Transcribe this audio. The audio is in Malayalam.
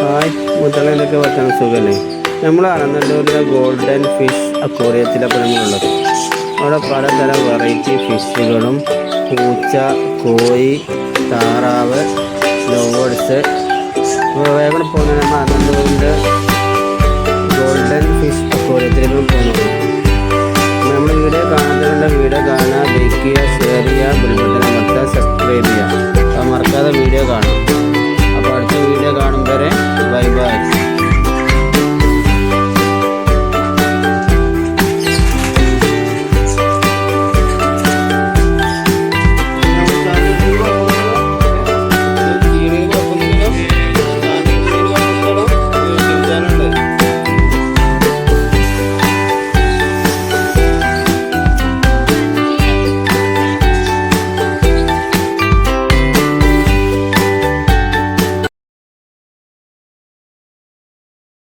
ഹായ് മുത്തളയിലൊക്കെ വെക്കാൻ സുഖമല്ലേ? നമ്മൾ അനന്തപുരിലെ ഗോൾഡൻ ഫിഷ് അക്വേറിയത്തിലാണ് നമ്മളുള്ളത്. അവിടെ പലതരം വെറൈറ്റി ഫിഷുകളും പൂച്ച, കോഴി, താറാവ്, ലവ് ബേർഡ്സ് വേഗം പോകുന്നത് നമ്മൾ അനന്തപുരിൻ്റെ ഗോൾഡൻ ഫിഷ് അക്വേറിയത്തിലേക്ക് പോകുന്നത്. നമ്മൾ വീഡിയോ വീഡിയോ കാണുക, ലൈക്ക് ചെയ്യുക, ഷെയർ ചെയ്യുക, ബെൽ ബട്ടൺ അമർത്തുക, സബ്സ്ക്രൈബ് ചെയ്യുക. അപ്പോൾ മറക്കാതെ വീഡിയോ കാണുക.